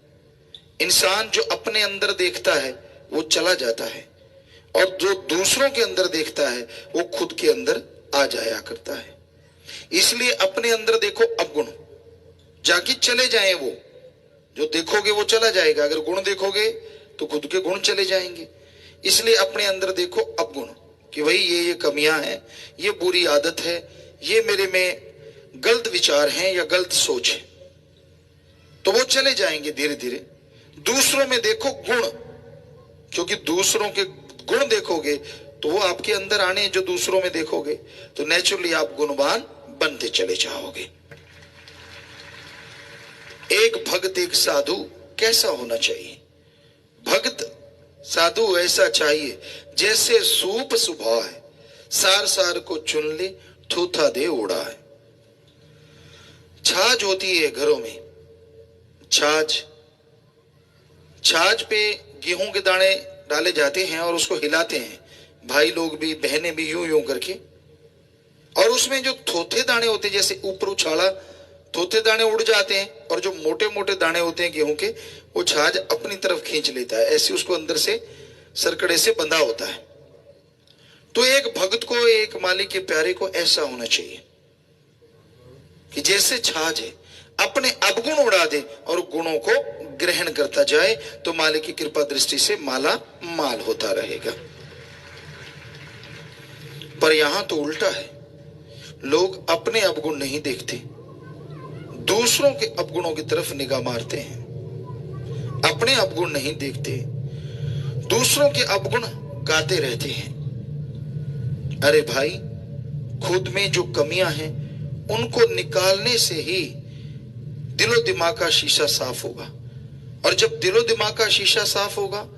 इंसान जो अपने अंदर देखता है वो चला जाता है, और जो दूसरों के अंदर देखता है वो खुद के अंदर आ जाया करता है। इसलिए अपने अंदर देखो अवगुण, जाके चले जाएं वो, जो देखोगे वो चला जाएगा। अगर गुण देखोगे तो खुद के गुण चले जाएंगे। इसलिए अपने अंदर देखो अवगुण कि भाई ये कमियां हैं, ये बुरी आदत है, ये मेरे में गलत विचार हैं या गलत सोच है, तो वो चले जाएंगे धीरे धीरे। दूसरों में देखो गुण, क्योंकि दूसरों के गुण देखोगे तो वो आपके अंदर आने, जो दूसरों में देखोगे तो नेचुरली आप गुणवान बनते चले जाओगे। एक भक्त एक साधु कैसा होना चाहिए? भक्त साधु ऐसा चाहिए जैसे सूप सुबह है, सार सार को चुन ले, थूथा दे उड़ा है। छाछ होती है घरों में, छाछ पे गेहूं के दाने डाले जाते हैं और उसको हिलाते हैं, भाई लोग भी बहनें भी यूं यूं करके, और उसमें जो थोथे दाने होते हैं, जैसे ऊपर उछाला थोथे दाने उड़ जाते हैं, और जो मोटे मोटे दाने होते हैं गेहूं के, वो छाछ अपनी तरफ खींच लेता है, ऐसे उसको अंदर से सरकड़े से बंधा होता है। तो एक भक्त को, एक मालिक के प्यारे को ऐसा होना चाहिए कि जैसे छाछ है, अपने अवगुण उड़ा दे और गुणों को ग्रहण करता जाए, तो मालिक की कृपा दृष्टि से माला माल होता रहेगा। पर यहां तो उल्टा है, लोग अपने अवगुण नहीं देखते, दूसरों के अवगुणों की तरफ निगाह मारते हैं। अपने अवगुण नहीं देखते, दूसरों के अवगुण गाते रहते हैं। अरे भाई, खुद में जो कमियां हैं उनको निकालने से ही दिलो दिमाग का शीशा साफ होगा, और जब दिलो दिमाग का शीशा साफ होगा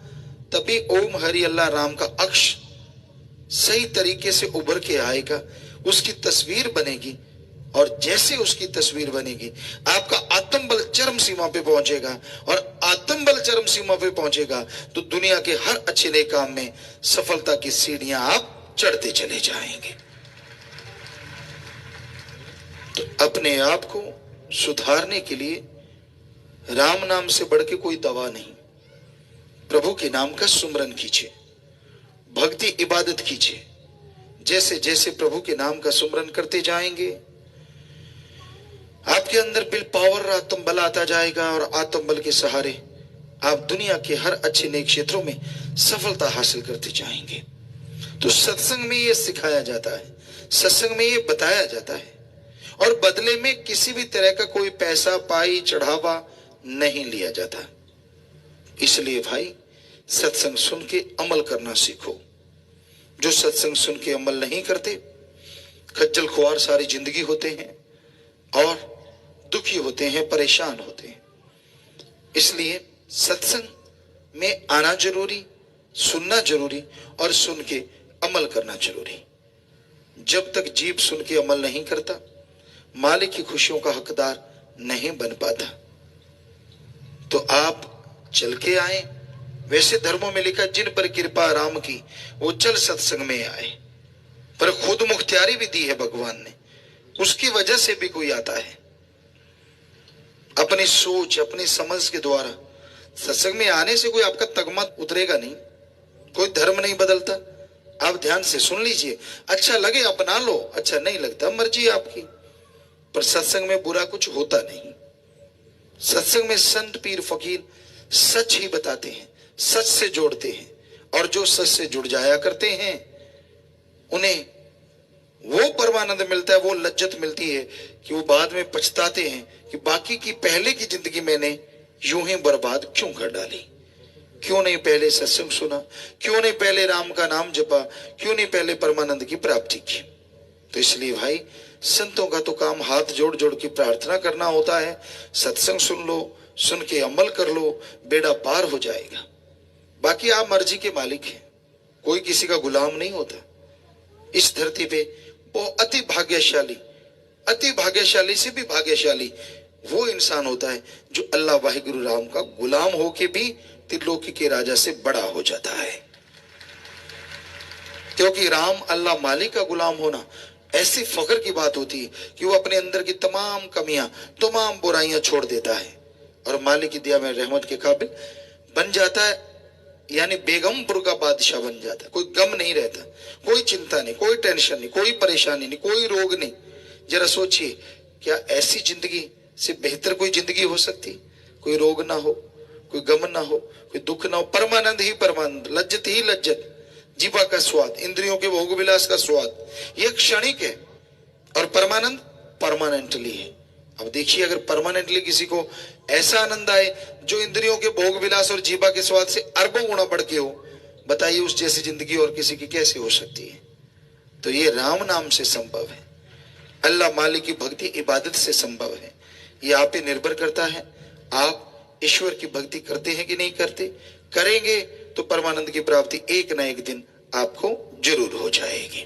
तभी ओम हरि अल्लाह राम का अक्ष सही तरीके से उभर के आएगा, उसकी तस्वीर बनेगी, और जैसे उसकी तस्वीर बनेगी आपका आत्मबल चरम सीमा पे पहुंचेगा, और आत्मबल चरम सीमा पे पहुंचेगा तो दुनिया के हर अच्छे नए काम में सफलता की सीढ़ियां आप चढ़ते चले जाएंगे। तो अपने आप को सुधारने के लिए राम नाम से बढ़ के कोई दवा नहीं। प्रभु के नाम का सुमरन कीजिए, भक्ति इबादत कीजिए। जैसे जैसे प्रभु के नाम का सुमरन करते जाएंगे आपके अंदर बिल पावर, आत्म बल आता जाएगा, और आत्म बल के सहारे आप दुनिया के हर अच्छे नए क्षेत्रों में सफलता हासिल करते जाएंगे। तो सत्संग में ये सिखाया जाता है, सत्संग में ये बताया जाता है, और बदले में किसी भी तरह का कोई पैसा, पाई, चढ़ावा नहीं लिया जाता। इसलिए भाई, सत्संग सुन के अमल करना सीखो। जो सत्संग सुन के अमल नहीं करते, खज्जल खुआर सारी जिंदगी होते हैं और दुखी होते हैं, परेशान होते हैं। इसलिए सत्संग में आना जरूरी, सुनना जरूरी, और सुन के अमल करना जरूरी। जब तक जीव सुन के अमल नहीं करता, मालिक की खुशियों का हकदार नहीं बन पाता। तो आप चल के आए। वैसे धर्मों में लिखा, जिन पर कृपा राम की वो चल सत्संग में आए, पर खुद मुख्तियारी भी दी है भगवान ने, उसकी वजह से भी कोई आता है। अपनी सोच, अपनी समझ के द्वारा सत्संग में आने से कोई आपका तगमा उतरेगा नहीं, कोई धर्म नहीं बदलता। आप ध्यान से सुन लीजिए, अच्छा लगे अपना लो, अच्छा नहीं लगता मर्जी आपकी, पर सत्संग में बुरा कुछ होता नहीं। सत्संग में संत पीर फकीर सच ही बताते हैं, सच से जोड़ते हैं, और जो सच से जुड़ जाया करते हैं उन्हें वो परमानंद मिलता है, वो लज्जत मिलती है कि वो बाद में पछताते हैं कि बाकी की पहले की जिंदगी मैंने यूं ही बर्बाद क्यों कर डाली, क्यों नहीं पहले सत्संग सुना, क्यों नहीं पहले राम का नाम जपा, क्यों नहीं पहले परमानंद की प्राप्ति की। तो इसलिए भाई, संतों का तो काम हाथ जोड़ जोड़ के प्रार्थना करना होता है। सत्संग सुन लो, सुन के अमल कर लो, बेड़ा पार हो जाएगा। बाकी आप मर्जी के मालिक हैं, कोई किसी का गुलाम नहीं होता। इस धरती पे वो अति भाग्यशाली से भी भाग्यशाली वो इंसान होता है जो अल्लाह वाहिगुरु राम का गुलाम होके भी त्रिलोकी के राजा से बड़ा हो जाता है। क्योंकि राम अल्लाह मालिक का गुलाम होना ऐसे फख्र की बात होती है कि वो अपने अंदर की तमाम कमियां, तमाम बुराइयां छोड़ देता है और मालिक की दिया में रहमत के काबिल बन जाता है, यानी बेगमपुर का बादशाह बन जाता है। कोई गम नहीं रहता, कोई चिंता नहीं, कोई टेंशन नहीं, कोई परेशानी नहीं, कोई रोग नहीं। जरा सोचिए, क्या ऐसी जिंदगी से बेहतर कोई जिंदगी हो सकती? कोई रोग ना हो, कोई गम ना हो, कोई दुख ना हो, परमानंद ही परमानंद, लज्जत ही लज्जत, जीवा का स्वाद, इंद्रियों के भोग विलास का स्वाद, ये क्षणिक है और परमानंद परमानेंटली है। अब देखिए, अगर परमानेंटली किसी को ऐसा आनंद आए जो इंद्रियों के भोग विलास और जीवा के स्वाद से अरबों गुना बढ़ के हो, बताइए उस जैसी जिंदगी और किसी की कैसे हो सकती है? तो ये राम नाम से संभव है, अल्लाह मालिक की भक्ति इबादत से संभव है। ये आप पे निर्भर करता है, आप ईश्वर की भक्ति करते हैं कि नहीं करते। करेंगे तो परमानंद की प्राप्ति एक ना एक दिन आपको जरूर हो जाएगी।